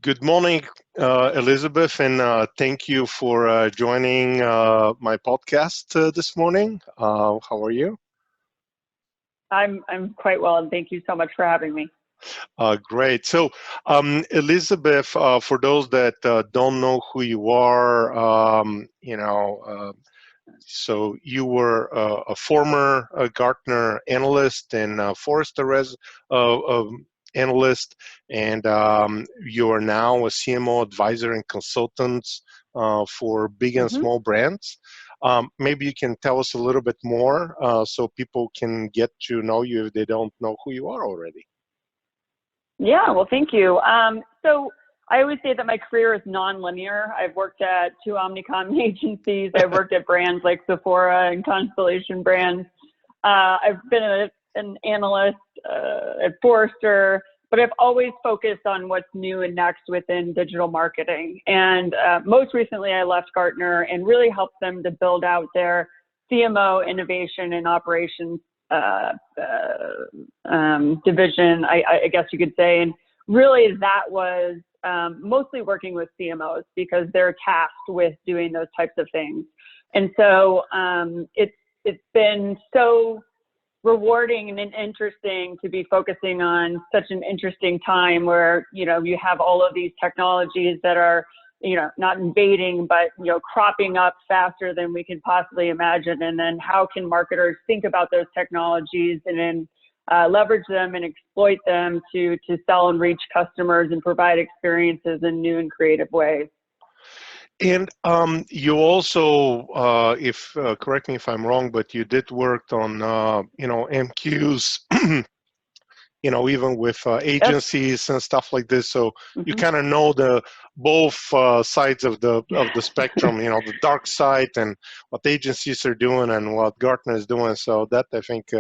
Good morning, Elizabeth, and thank you for joining my podcast this morning. How are you? I'm quite well, and thank you so much for having me. Great. So, Elizabeth, for those that don't know who you are, so you were a former Gartner analyst and Forrester analyst, and you are now a CMO advisor and consultant for big and small brands. Maybe you can tell us a little bit more so people can get to know you if they don't know who you are already. Yeah, well, thank you. So I always say that my career is non-linear. I've worked at 2 Omnicom agencies. I've worked at brands like Sephora and Constellation Brands. I've been an analyst at Forrester, but I've always focused on what's new and next within digital marketing. And most recently, I left Gartner and really helped them to build out their CMO innovation and operations division, I guess you could say. And really that was mostly working with CMOs because they're tasked with doing those types of things. And so it's been so rewarding and interesting to be focusing on such an interesting time where, you have all of these technologies that are, not invading, but, cropping up faster than we can possibly imagine. And then how can marketers think about those technologies and then leverage them and exploit them to sell and reach customers and provide experiences in new and creative ways. And you also, if correct me if I'm wrong, but you did work on, MQs, even with agencies and stuff like this. So you kind of know both sides of the spectrum. The dark side and what agencies are doing and what Gartner is doing. So that I think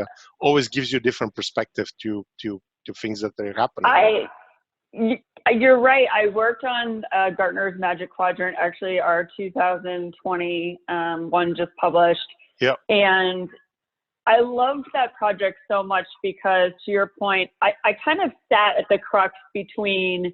always gives you a different perspective to things that are happening. You're right. I worked on Gartner's Magic Quadrant. Actually, our 2021 just published. Yeah. And I loved that project so much because, to your point, I kind of sat at the crux between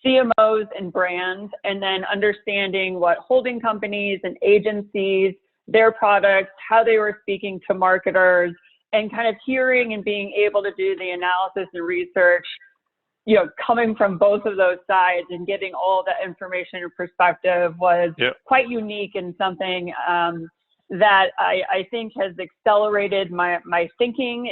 CMOs and brands, and then understanding what holding companies and agencies, their products, how they were speaking to marketers, and kind of hearing and being able to do the analysis and research, coming from both of those sides and getting all that information and perspective was quite unique and something that I think has accelerated my thinking.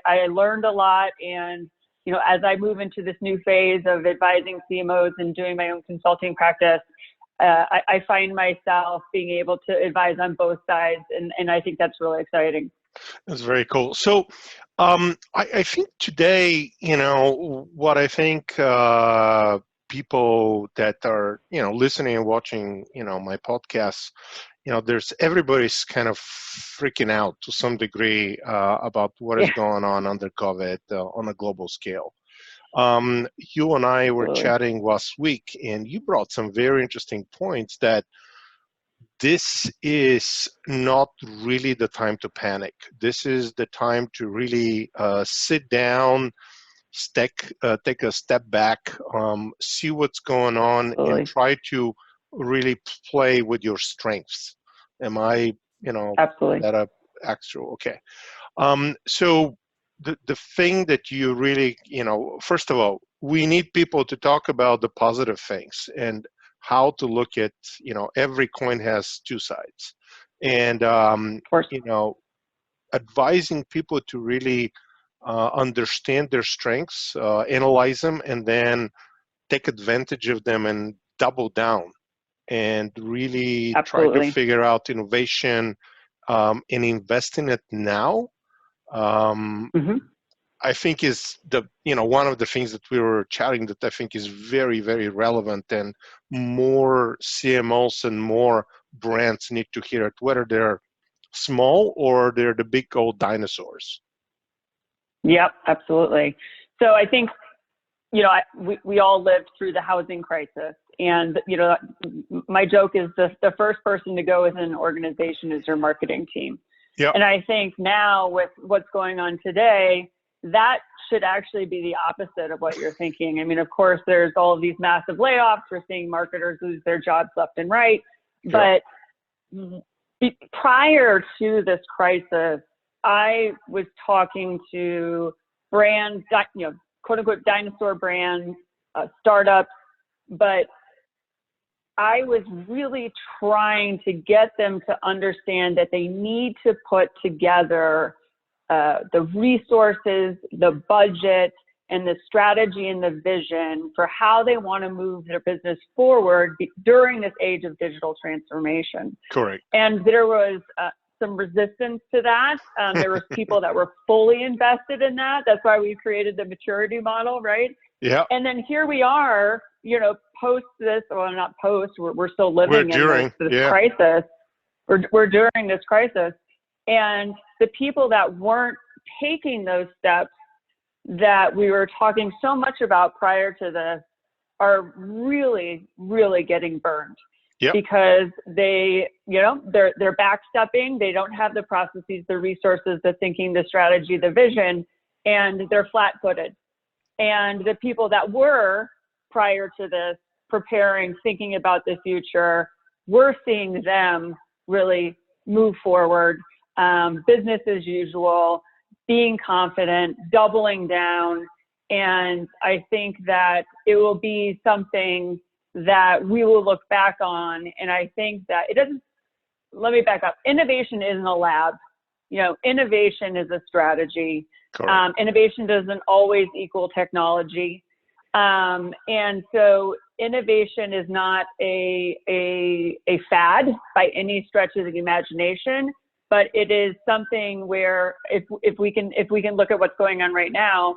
I learned a lot, and as I move into this new phase of advising CMOs and doing my own consulting practice, I find myself being able to advise on both sides, and I think that's really exciting. That's very cool. So I think today, what I think people that are, listening and watching, my podcasts, everybody's kind of freaking out to some degree about what is going on under COVID on a global scale. You and I were chatting last week, and you brought some very interesting points that this is not really the time to panic. This is the time to really sit down, take a step back, see what's going on, and try to really play with your strengths. Am I, Absolutely. that actual? Okay. So the thing that you really, first of all, we need people to talk about the positive things and how to look at, every coin has two sides. And, advising people to really understand their strengths, analyze them, and then take advantage of them and double down and really try to figure out innovation and invest in it now. I think is one of the things that we were chatting that I think is very, very relevant, and more CMOs and more brands need to hear it, whether they're small or they're the big old dinosaurs. Yep, absolutely. So I think, we all lived through the housing crisis, and, my joke is the first person to go within an organization is your marketing team. Yep. And I think now with what's going on today, that should actually be the opposite of what you're thinking. I mean, of course, there's all of these massive layoffs. We're seeing marketers lose their jobs left and right. Sure. But prior to this crisis, I was talking to brands, quote unquote dinosaur brands, startups, but I was really trying to get them to understand that they need to put together the resources, the budget, and the strategy and the vision for how they want to move their business forward during this age of digital transformation. Correct. And there was some resistance to that. There was people that were fully invested in that. That's why we created the maturity model, right? Yeah. And then here we are, post this, well, not post, we're still living in this crisis. We're during this crisis. And the people that weren't taking those steps that we were talking so much about prior to this are really, really getting burned. Yep. Because they're backstepping. They don't have the processes, the resources, the thinking, the strategy, the vision, and they're flat-footed. And the people that were prior to this preparing, thinking about the future, we're seeing them really move forward, business as usual, being confident, doubling down. And I think that it will be something that we will look back on. And I think that let me back up. Innovation isn't a lab. Innovation is a strategy. Innovation doesn't always equal technology. And so innovation is not a fad by any stretch of the imagination, but it is something where if we can look at what's going on right now,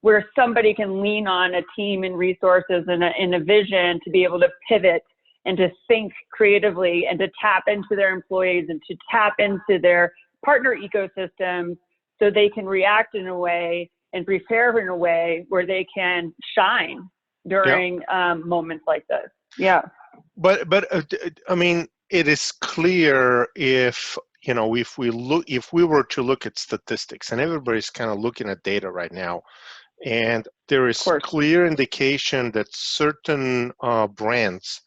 where somebody can lean on a team and resources and a vision to be able to pivot and to think creatively and to tap into their employees and to tap into their partner ecosystem so they can react in a way and prepare in a way where they can shine during moments like this. Yeah. But I mean, it is clear if we were to look at statistics, and everybody's kind of looking at data right now, and there is clear indication that certain brands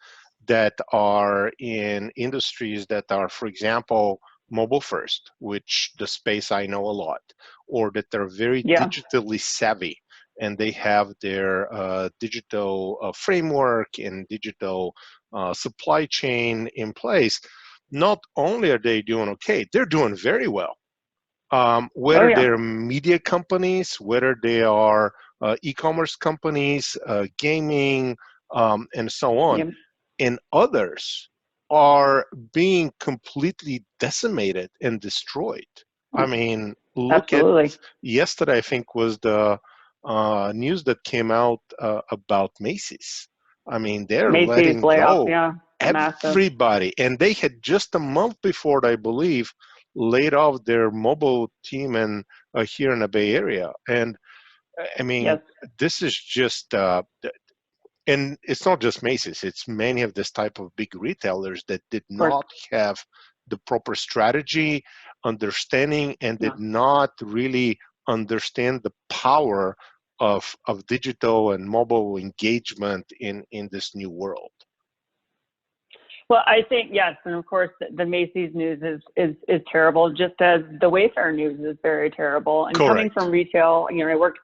that are in industries that are, for example, mobile first, which the space I know a lot, or that they're very digitally savvy and they have their digital framework and digital supply chain in place. Not only are they doing okay, they're doing very well. Whether they're media companies, whether they are e-commerce companies, gaming, and so on, and others are being completely decimated and destroyed. I mean, look at yesterday, I think was the news that came out about Macy's. I mean, they're letting go everybody. And they had just a month before, I believe, laid off their mobile team and here in the Bay Area. And I mean, this is just, and it's not just Macy's, it's many of this type of big retailers that did not have the proper strategy, understanding, and did not really understand the power of digital and mobile engagement in this new world. Well, I think, yes, and of course the Macy's news is terrible, just as the Wayfair news is very terrible. And coming from retail,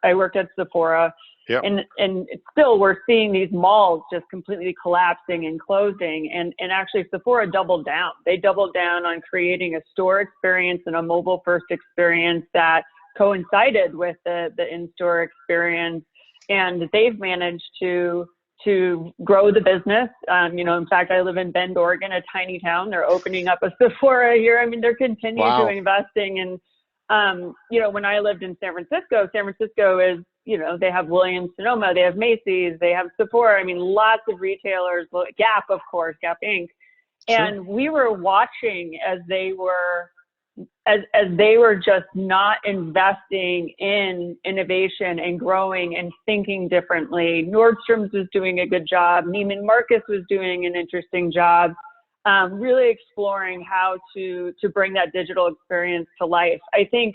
I worked at Sephora, and still we're seeing these malls just completely collapsing and closing. And actually Sephora doubled down. They doubled down on creating a store experience and a mobile first experience that coincided with the in-store experience. And they've managed to grow the business. In fact, I live in Bend, Oregon, a tiny town. They're opening up a Sephora here. I mean, they're continuing to investing. And, when I lived in San Francisco is, they have Williams-Sonoma, they have Macy's, they have Sephora. I mean, lots of retailers, Gap, of course, Gap Inc. And we were watching as they were just not investing in innovation and growing and thinking differently. Nordstrom's was doing a good job. Neiman Marcus was doing an interesting job, really exploring how to bring that digital experience to life. I think,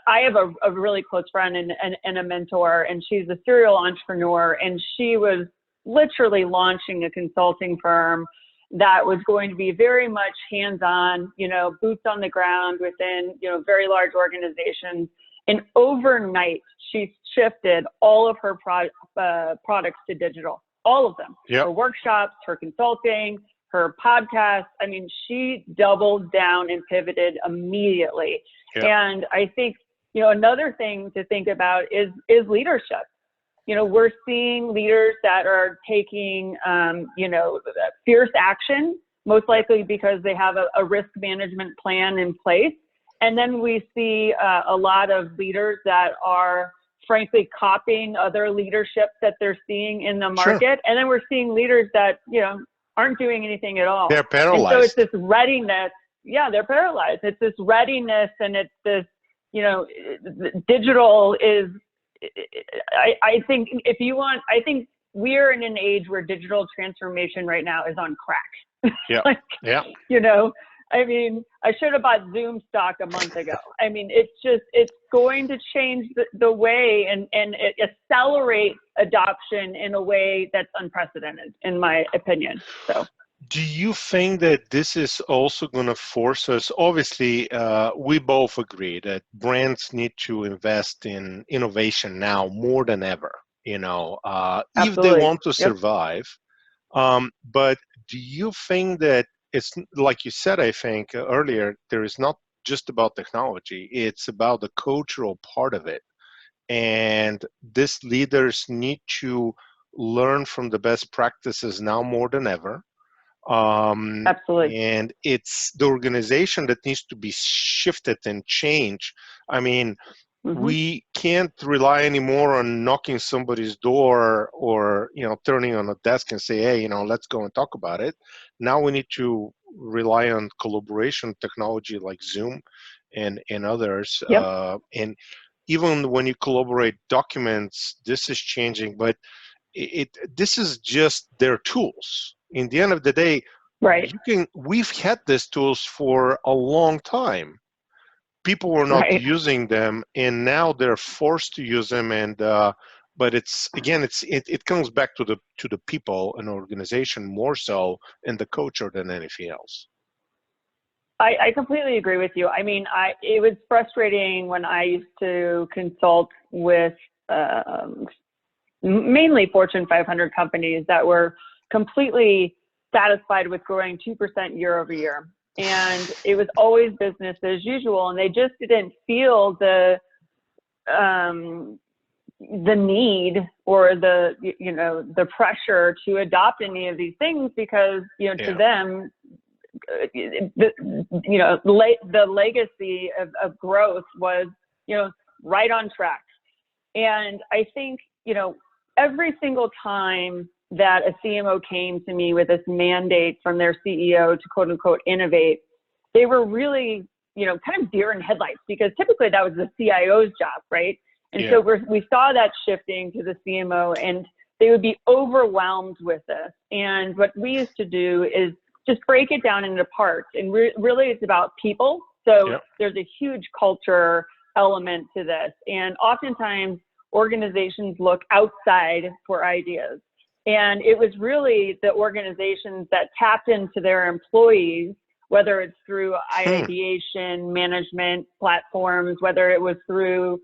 I have a really close friend and a mentor, and she's a serial entrepreneur, and she was literally launching a consulting firm that was going to be very much hands-on, boots on the ground within, very large organizations. And overnight, she shifted all of her products to digital, all of them. Yep. Her workshops, her consulting, her podcast. I mean, she doubled down and pivoted immediately. Yep. And I think, another thing to think about is leadership. We're seeing leaders that are taking, fierce action, most likely because they have a risk management plan in place. And then we see a lot of leaders that are frankly copying other leadership that they're seeing in the market. Sure. And then we're seeing leaders that, aren't doing anything at all. They're paralyzed. And so it's this readiness. Yeah, they're paralyzed. It's this readiness, and it's this, digital is, I think I think we're in an age where digital transformation right now is on crack. Yeah. Yeah. I mean, I should have bought Zoom stock a month ago. I mean, it's going to change the way and it accelerate adoption in a way that's unprecedented, in my opinion. So. Do you think that this is also going to force us? Obviously, we both agree that brands need to invest in innovation now more than ever, if they want to survive. But do you think that it's like you said, I think earlier, there is not just about technology, it's about the cultural part of it. And these leaders need to learn from the best practices now more than ever. Absolutely. And it's the organization that needs to be shifted and changed. I mean, we can't rely anymore on knocking somebody's door or, turning on a desk and say, hey, let's go and talk about it. Now we need to rely on collaboration technology like Zoom and others. Yep. And even when you collaborate documents, this is changing, but this is just their tools. In the end of the day, right. We've had these tools for a long time. People were not using them, and now they're forced to use them. And but it comes back to the people and organization more so, and the culture than anything else. I completely agree with you. I mean, it was frustrating when I used to consult with mainly Fortune 500 companies that were completely satisfied with growing 2% year over year. And it was always business as usual. And they just didn't feel the need or the pressure to adopt any of these things because, to them, the legacy of growth was, right on track. And I think, every single time that a CMO came to me with this mandate from their CEO to quote unquote innovate, they were really, kind of deer in headlights because typically that was the CIO's job, right? And so we saw that shifting to the CMO, and they would be overwhelmed with this. And what we used to do is just break it down into parts. And really it's about people. So there's a huge culture element to this. And oftentimes organizations look outside for ideas. And it was really the organizations that tapped into their employees, whether it's through ideation management platforms, whether it was through,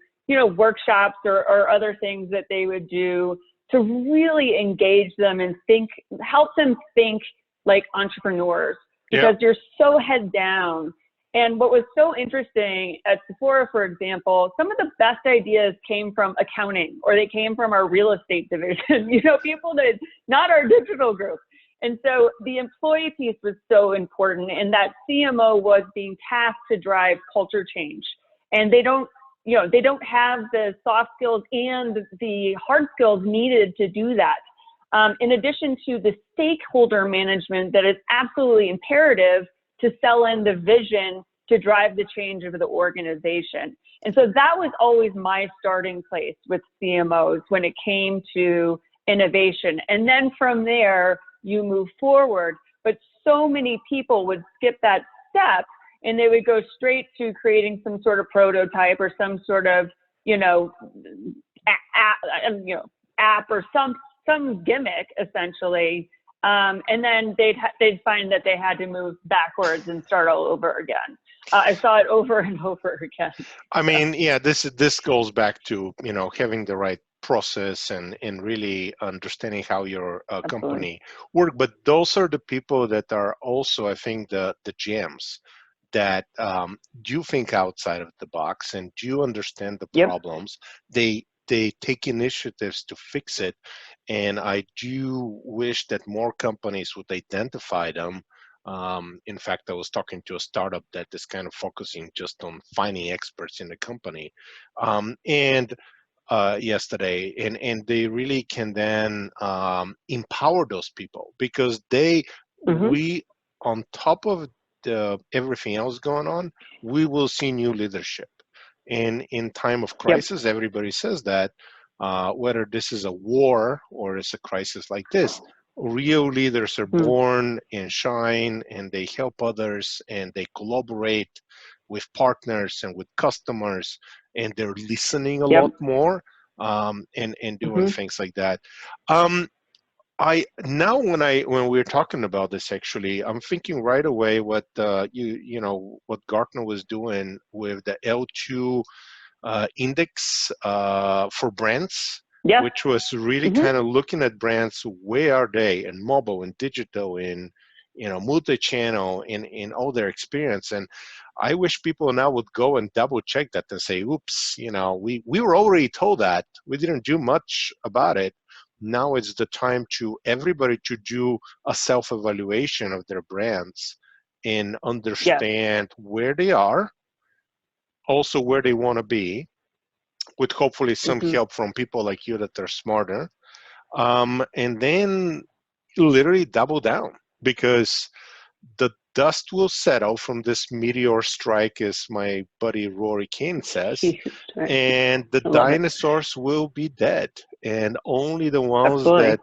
workshops or other things that they would do to really engage them and help them think like entrepreneurs, because you're so head down. And what was so interesting at Sephora, for example, some of the best ideas came from accounting, or they came from our real estate division, people that, not our digital group. And so the employee piece was so important, and that CMO was being tasked to drive culture change. And they don't have the soft skills and the hard skills needed to do that. In addition to the stakeholder management that is absolutely imperative to sell in the vision to drive the change of the organization. And so that was always my starting place with CMOs when it came to innovation. And then from there, you move forward. But so many people would skip that step and they would go straight to creating some sort of prototype or some sort of, app or some gimmick essentially. And then they'd find that they had to move backwards and start all over again. I saw it over and over again. I mean, yeah, this goes back to, having the right process and really understanding how your company work. But those are the people that are also, I think, the gems that do think outside of the box and do understand the problems. They take initiatives to fix it. And I do wish that more companies would identify them. In fact, I was talking to a startup that is kind of focusing just on finding experts in the company. And yesterday, and they really can then empower those people, because we, on top of everything else going on, we will see new leadership. And in time of crisis, everybody says that, whether this is a war or it's a crisis like this, real leaders are born and shine, and they help others, and they collaborate with partners and with customers, and they're listening a lot more, and doing things like that. I now when we're talking about this, actually, I'm thinking right away what what Gartner was doing with the L2 index for brands, which was really kind of looking at brands, where are they in mobile and digital, in multi-channel, in all their experience. And I wish people now would go and double check that and say, oops, we were already told that, we didn't do much about it. Now it's the time to everybody to do a self-evaluation of their brands and understand where they are, also where they want to be, with hopefully some help from people like you that are smarter, and then literally double down, because the dust will settle from this meteor strike, as my buddy Rory Kane says, and the dinosaurs will be dead, and only the ones that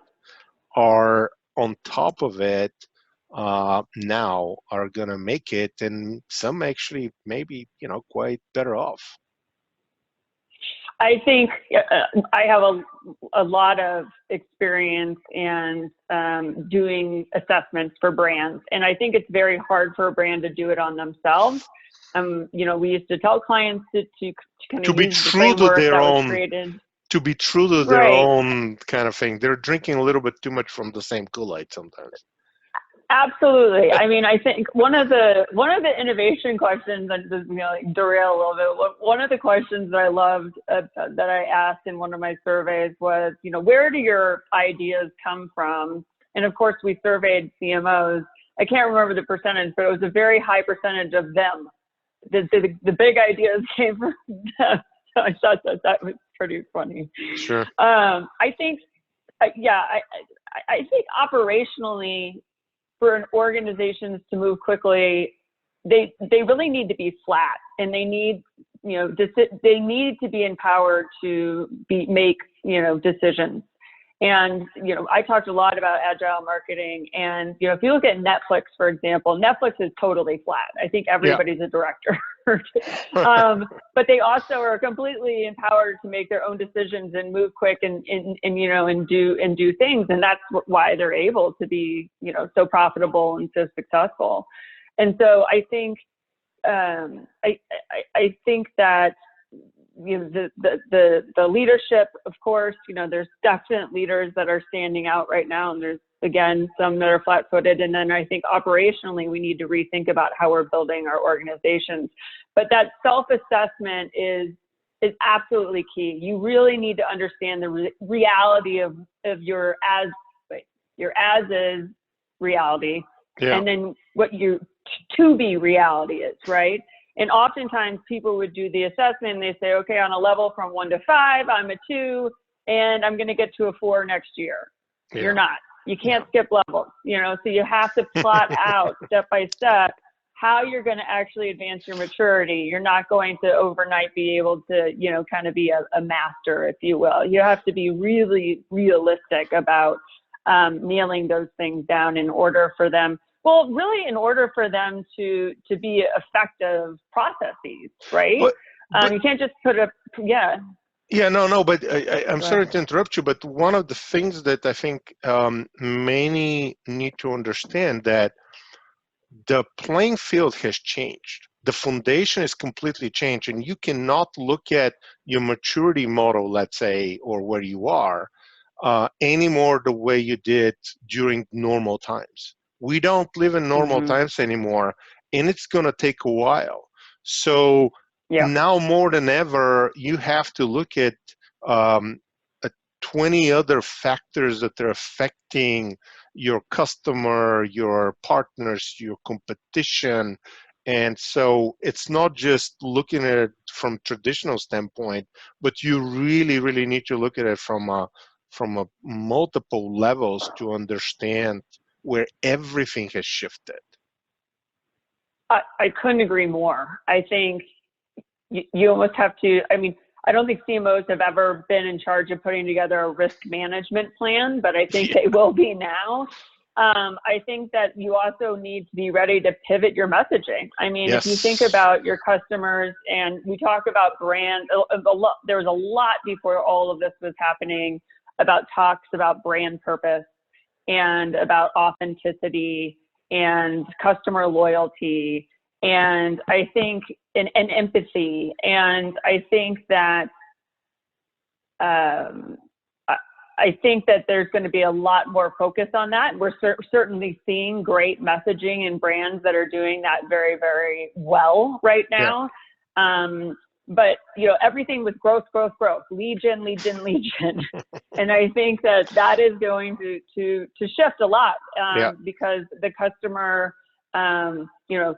are on top of it now are gonna make it, and some actually maybe quite better off. I think I have a lot of experience in doing assessments for brands, and I think it's very hard for a brand to do it on themselves. We used to tell clients to kind of be use the true to framework their that was own, created. to be true to their own kind of thing. They're drinking a little bit too much from the same Kool-Aid sometimes. Absolutely. I mean, I think one of the innovation questions, and just derail a little bit. One of the questions that I loved that I asked in one of my surveys was, where do your ideas come from? And of course, we surveyed CMOs. I can't remember the percentage, but it was a very high percentage of them. The big ideas came from them. So I thought that was pretty funny. Sure. I think, I think operationally, for an organizations to move quickly, they really need to be flat, and they need they need to be empowered to make decisions. And I talked a lot about agile marketing, and if you look at Netflix, for example, Netflix is totally flat. I think everybody's a director. But they also are completely empowered to make their own decisions and move quick and do things, and that's why they're able to be so profitable and so successful. And so I think I think that the leadership, of course, there's definite leaders that are standing out right now, and there's again some that are flat-footed, and then I think operationally we need to rethink about how we're building our organizations. But that self-assessment is absolutely key. You really need to understand the reality of your as-is reality, and then what your to-be reality is, right? And oftentimes people would do the assessment and they say, okay, on a level from 1 to 5, I'm a 2, and I'm going to get to a 4 next year. You're not. You can't skip levels, so you have to plot out step by step how you're going to actually advance your maturity. You're not going to overnight be able to, kind of be a master, if you will. You have to be really realistic about nailing those things down in order for them Well, really, in order for them to be effective processes, right? But You can't just put a, yeah. yeah, no, but I'm Go sorry ahead. to interrupt you, but one of the things that I think many need to understand that the playing field has changed. The foundation is completely changed, and you cannot look at your maturity model, let's say, or where you are, anymore the way you did during normal times. We don't live in normal Mm-hmm. times anymore, and it's going to take a while. So Yeah. now more than ever, you have to look at um, 20 other factors that are affecting your customer, your partners, your competition. And so it's not just looking at it from traditional standpoint, but you really, really need to look at it from a multiple levels to understand where everything has shifted. I couldn't agree more. I think you almost have to, I mean, I don't think CMOs have ever been in charge of putting together a risk management plan, but I think they will be now. I think that you also need to be ready to pivot your messaging. I mean, if you think Yes. about your customers, and we talk about brand, there was a lot before all of this was happening about talks about brand purpose and about authenticity and customer loyalty, and I think and empathy. And I think that I think that there's going to be a lot more focus on that. We're certainly seeing great messaging and brands that are doing that very, very well right Yeah. now. But you know, everything with growth, lead gen. And I think that is going to shift a lot, Yeah. because the customer, you know,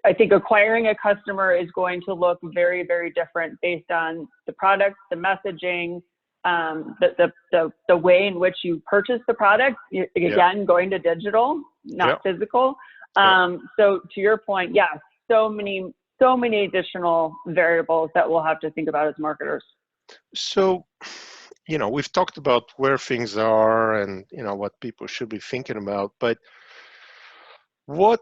I think acquiring a customer is going to look very, very different based on the product, the messaging, the way in which you purchase the product. Again, going to digital, not physical. So to your point, yes, so many additional variables that we'll have to think about as marketers. So, you know, we've talked about where things are and, you know, what people should be thinking about, but what,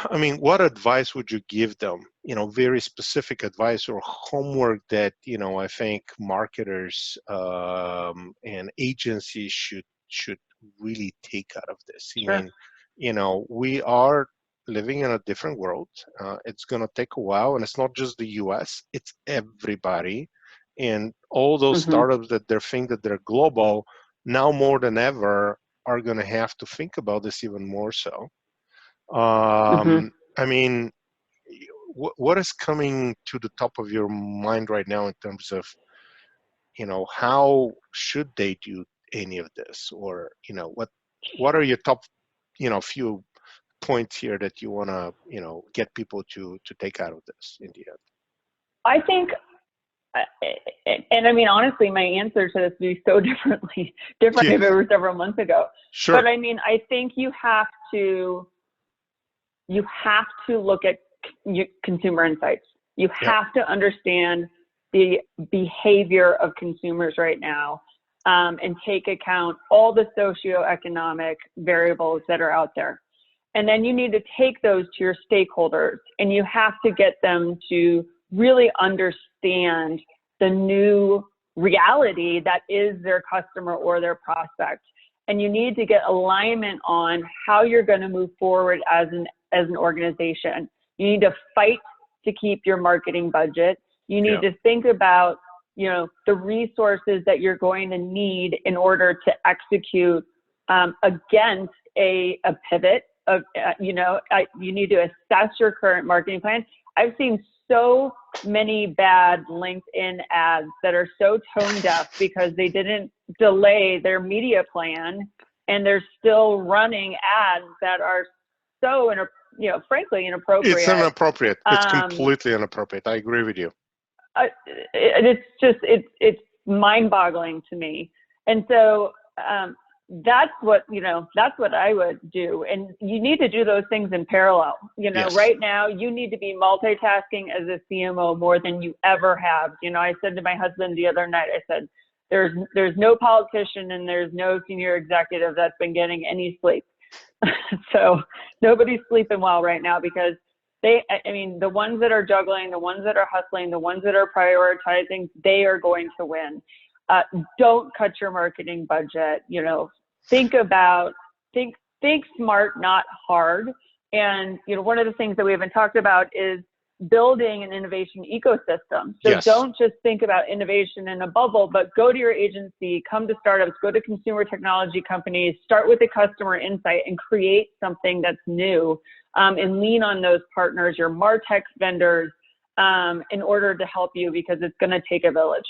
I mean, what advice would you give them? You know, very specific advice or homework that, you know, I think marketers and agencies should really take out of this. I Sure. mean, you know, we are living in a different world. It's going to take a while, and it's not just the U.S. It's everybody, and all those Mm-hmm. startups that they think that they're global now more than ever are going to have to think about this even more so. Mm-hmm. I mean, what is coming to the top of your mind right now in terms of, you know, how should they do any of this, or, you know, what are your top, you know, few points here that you want to, you know, get people to take out of this in the end? I think, and I mean, honestly, my answer to this would be so different if Yeah, it were several months ago. But sure. I mean, I think you have to look at consumer insights. You Yeah, have to understand the behavior of consumers right now, and take account all the socioeconomic variables that are out there. And then you need to take those to your stakeholders, and you have to get them to really understand the new reality that is their customer or their prospect. And you need to get alignment on how you're going to move forward as an organization. You need to fight to keep your marketing budget. You need yeah, to think about, you know, the resources that you're going to need in order to execute against a pivot of, you know, you need to assess your current marketing plan. I've seen so many bad LinkedIn ads that are so tone deaf because they didn't delay their media plan, and they're still running ads that are so, you know, frankly it's inappropriate. inappropriate. It's completely inappropriate. I agree with you. It's just, it's mind-boggling to me. And so that's what, you know, that's what I would do. And you need to do those things in parallel. You know, Yes. right now you need to be multitasking as a CMO more than you ever have. You know, I said to my husband the other night, I said, there's no politician and there's no senior executive that's been getting any sleep. So nobody's sleeping well right now because I mean, the ones that are juggling, the ones that are hustling, the ones that are prioritizing, they are going to win. Don't cut your marketing budget. You know, think smart, not hard. And, you know, one of the things that we haven't talked about is building an innovation ecosystem. So Yes. don't just think about innovation in a bubble, but go to your agency, come to startups, go to consumer technology companies, start with the customer insight and create something that's new, and lean on those partners, your MarTech vendors, in order to help you, because it's going to take a village.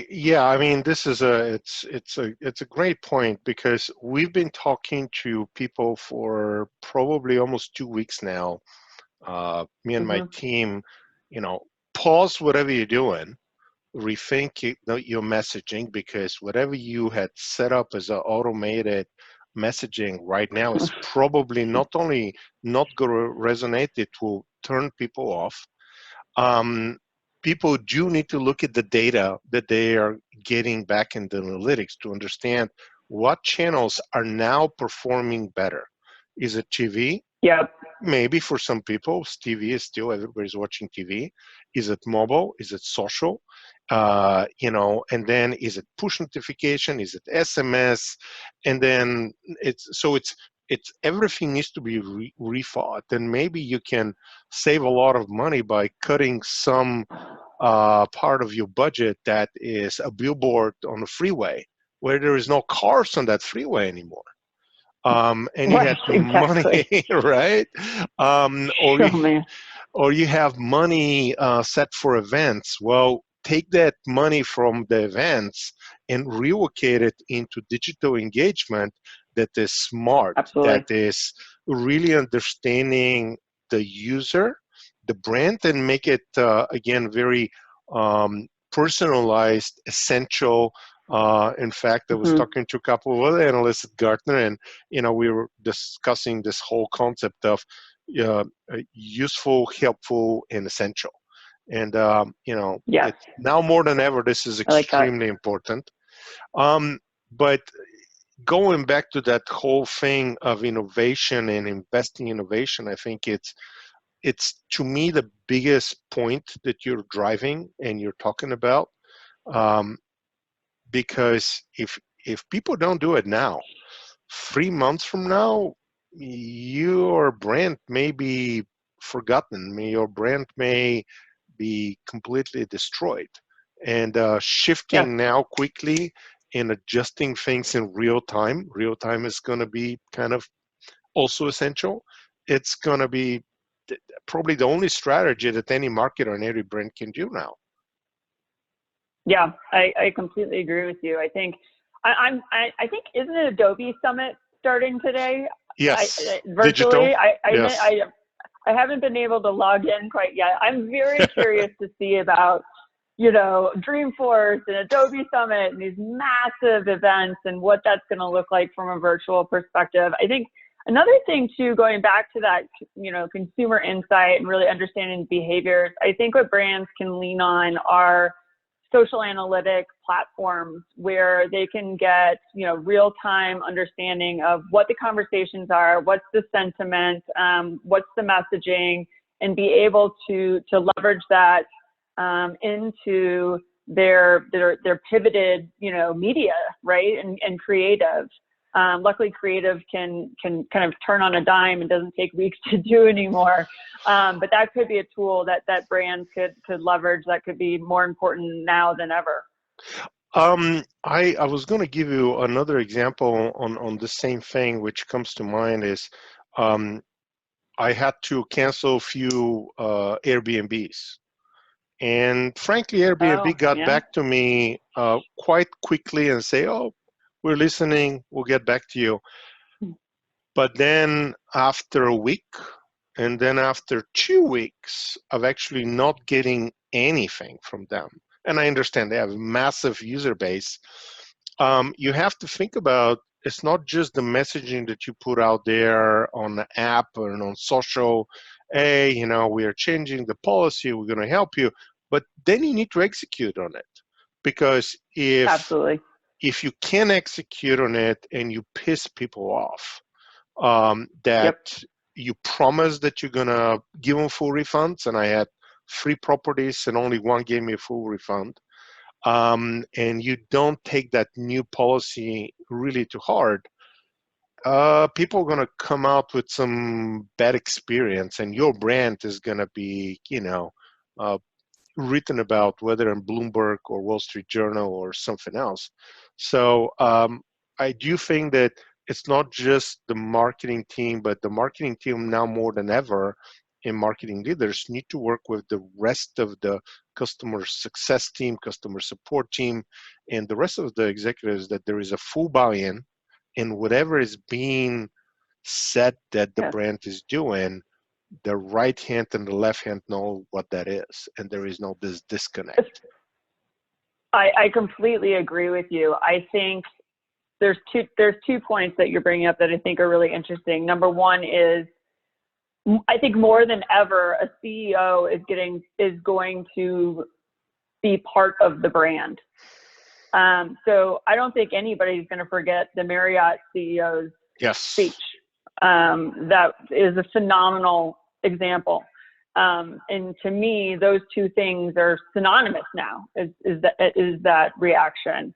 Yeah, I mean, this is it's a great point, because we've been talking to people for probably almost 2 weeks now. Me and my team, you know, pause whatever you're doing, rethink your messaging, because whatever you had set up as an automated messaging right now is probably not only not going to resonate, it will turn people off. People do need to look at the data that they are getting back in the analytics to understand what channels are now performing better. Is it TV? Yep. Maybe for some people, TV is still, everybody's watching TV. Is it mobile? Is it social? You know, and then is it push notification? Is it SMS? And then it's everything needs to be rethought. And maybe you can save a lot of money by cutting some part of your budget that is a billboard on the freeway, where there is no cars on that freeway anymore. And you Right, had exactly. money, right? Man. Or you have money set for events. Well, take that money from the events and relocate it into digital engagement that is smart, Absolutely. that is really understanding the user, the brand, and make it, again, very personalized, essential. In fact, I was talking to a couple of other analysts at Gartner, and you know, we were discussing this whole concept of useful, helpful, and essential. And you know, Yes. it's now more than ever, this is I like that. extremely important. But going back to that whole thing of innovation and investing in innovation, I think it's to me the biggest point that you're driving and you're talking about. Because if people don't do it now, 3 months from now, your brand may be forgotten. Your brand may be completely destroyed. And Yes. shifting now quickly and adjusting things in real time. Real time is going to be kind of also essential. It's going to be probably the only strategy that any marketer and any brand can do now. Yeah, I completely agree with you. I think I think, isn't it Adobe Summit starting today? Yes, Virtually. digital. Yes. I haven't been able to log in quite yet. I'm very curious to see about, you know, Dreamforce and Adobe Summit and these massive events and what that's going to look like from a virtual perspective. I think another thing too, going back to that, you know, consumer insight and really understanding behaviors, I think what brands can lean on are social analytic platforms where they can get, you know, real-time understanding of what the conversations are, what's the sentiment, what's the messaging, and be able to leverage that into their pivoted, you know, media, right, and creative. Luckily, creative can kind of turn on a dime and doesn't take weeks to do anymore. But that could be a tool that brands could leverage that could be more important now than ever. I was going to give you another example on the same thing, which comes to mind is I had to cancel a few Airbnbs. And frankly, Airbnb got back to me quite quickly and say, oh, we're listening, we'll get back to you. But then after a week, and then after 2 weeks of actually not getting anything from them, and I understand they have a massive user base, you have to think about, it's not just the messaging that you put out there on the app or on social, hey, you know, we are changing the policy, we're going to help you, but then you need to execute on it. Because if Absolutely. if you can execute on it and you piss people off, Yep. that you promise that you're gonna give them full refunds, and I had 3 properties and only one gave me a full refund, and you don't take that new policy really to heart, people are going to come out with some bad experience, and your brand is going to be, uh, written about, whether in Bloomberg or Wall Street Journal or something else. So I do think that it's not just the marketing team, but the marketing team now more than ever, and marketing leaders need to work with the rest of the customer success team, customer support team, and the rest of the executives, that there is a full buy-in in whatever is being said that the Yes. brand is doing. The right hand and the left hand know what that is, and there is no this disconnect. I completely agree with you. I think there's two points that you're bringing up that I think are really interesting. Number one is, I think more than ever, a CEO is going to be part of the brand. So I don't think anybody's going to forget the Marriott CEO's speech. That is a phenomenal example. And to me, those two things are synonymous now, is that reaction.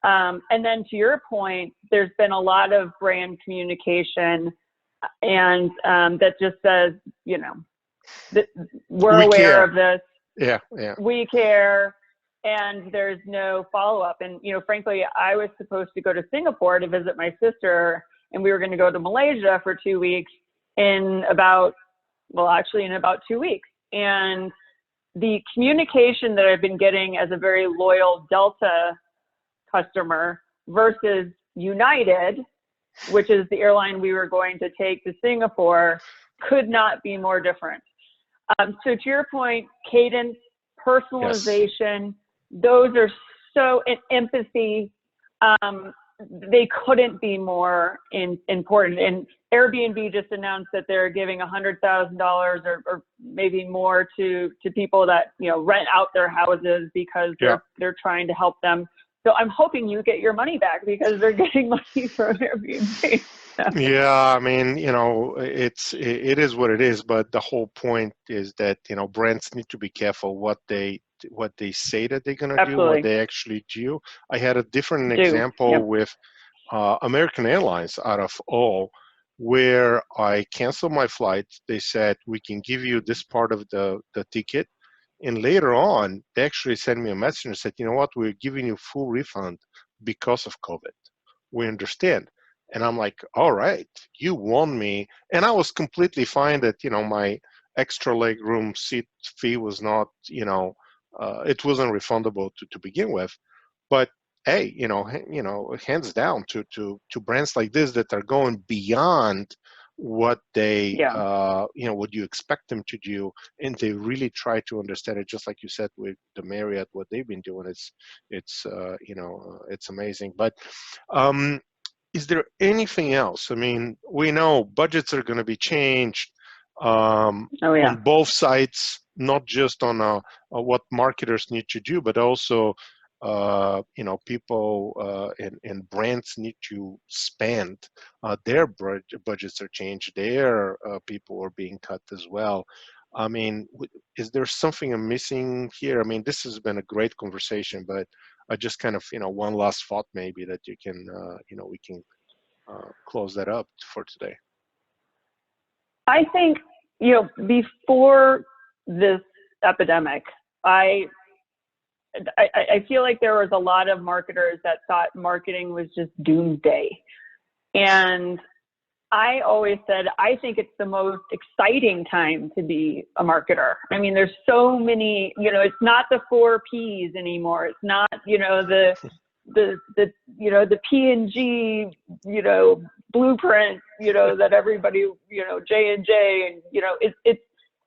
And then to your point, there's been a lot of brand communication, and that just says, we're aware of this. Yeah. We care, and there's no follow-up. And, frankly, I was supposed to go to Singapore to visit my sister, and we were going to go to Malaysia for 2 weeks in about 2 weeks. And the communication that I've been getting as a very loyal Delta customer versus United, which is the airline we were going to take to Singapore, could not be more different. So to your point, cadence, personalization, those are so, empathy, they couldn't be more important. And Airbnb just announced that they're giving $100,000 or maybe more to people that rent out their houses because they're trying to help them. So I'm hoping you get your money back because they're getting money from Airbnb. Yeah, I mean, it is what it is, but the whole point is that, brands need to be careful what they say that they're going to do, what they actually do. I had a different example with American Airlines out of all, where I canceled my flight. They said, we can give you this part of the ticket. And later on, they actually sent me a message and said, you know what, we're giving you full refund because of COVID. We understand. And I'm like, all right, you won me. And I was completely fine that, my extra leg room seat fee was not, it wasn't refundable to begin with. But hey, hands down to brands like this that are going beyond what they, what you expect them to do, and they really try to understand it. Just like you said with the Marriott, what they've been doing, it's amazing. But is there anything else? I mean, we know budgets are going to be changed on both sides, not just on what marketers need to do, but also, people and brands need to spend. Their budgets are changed. Their people are being cut as well. I mean, is there something I'm missing here? I mean, this has been a great conversation, but I just kind of, one last thought maybe that you can, we can close that up for today. I think, before this epidemic, I feel like there was a lot of marketers that thought marketing was just doomsday. And I always said, I think it's the most exciting time to be a marketer. I mean, there's so many, it's not the 4 Ps anymore. It's not, the P&G, blueprint, that everybody, J&J, and,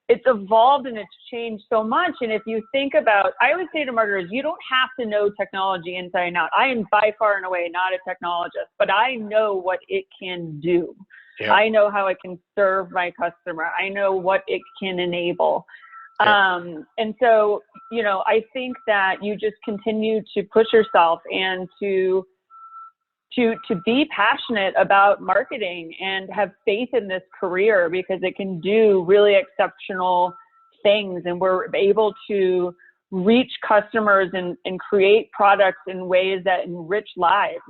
it's evolved and it's changed so much. And if you think about, I always say to marketers, you don't have to know technology inside and out. I am by far and away not a technologist, but I know what it can do. Yeah. I know how it can serve my customer. I know what it can enable. Yeah. And so, I think that you just continue to push yourself and to to be passionate about marketing and have faith in this career because it can do really exceptional things, and we're able to reach customers and create products in ways that enrich lives.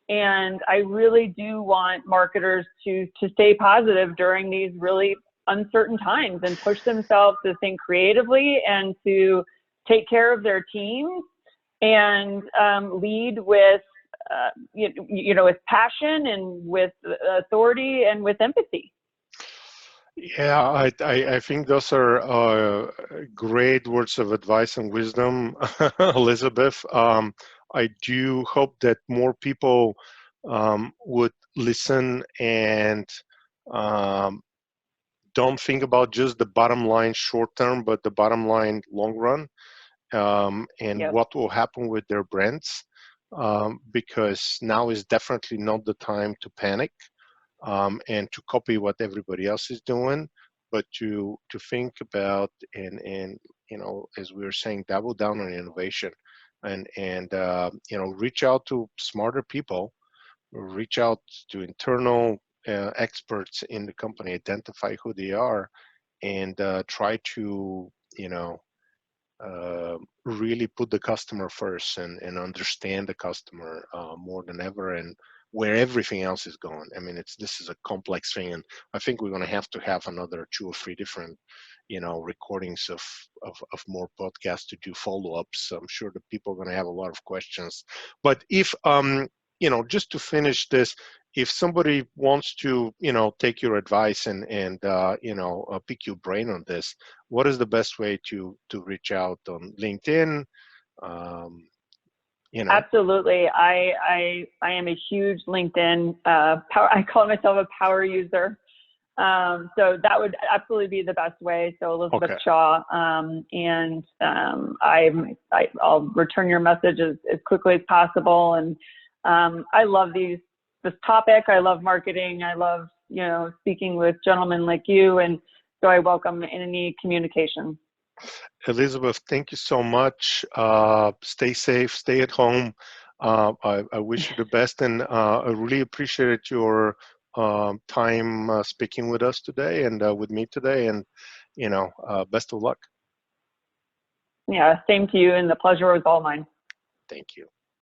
And I really do want marketers to stay positive during these really uncertain times and push themselves to think creatively and to take care of their teams and lead with, with passion and with authority and with empathy. Yeah, I think those are great words of advice and wisdom, Elizabeth. I do hope that more people would listen and um, don't think about just the bottom line short term, but the bottom line long run, and Yep. what will happen with their brands, because now is definitely not the time to panic and to copy what everybody else is doing, but to think about and as we were saying, double down on innovation and reach out to smarter people, reach out to internal experts in the company, identify who they are, and try to really put the customer first and understand the customer more than ever, and where everything else is going. I mean, this is a complex thing, and I think we're going to have another 2 or 3 different recordings of more podcasts to do follow-ups. I'm sure the people are going to have a lot of questions, but if just to finish this, if somebody wants to take your advice and pick your brain on this, what is the best way to reach out on LinkedIn? Absolutely. I am a huge LinkedIn I call myself a power user. So that would absolutely be the best way. So Elizabeth Okay. Shaw, and I'll return your message as quickly as possible. And I love this topic. I love marketing. I love speaking with gentlemen like you, and so I welcome any communication. Elizabeth, thank you so much. Stay safe, stay at home. I wish you the best, and I really appreciated your time speaking with us today and with me today, and best of luck. Yeah, same to you, and the pleasure was all mine. Thank you.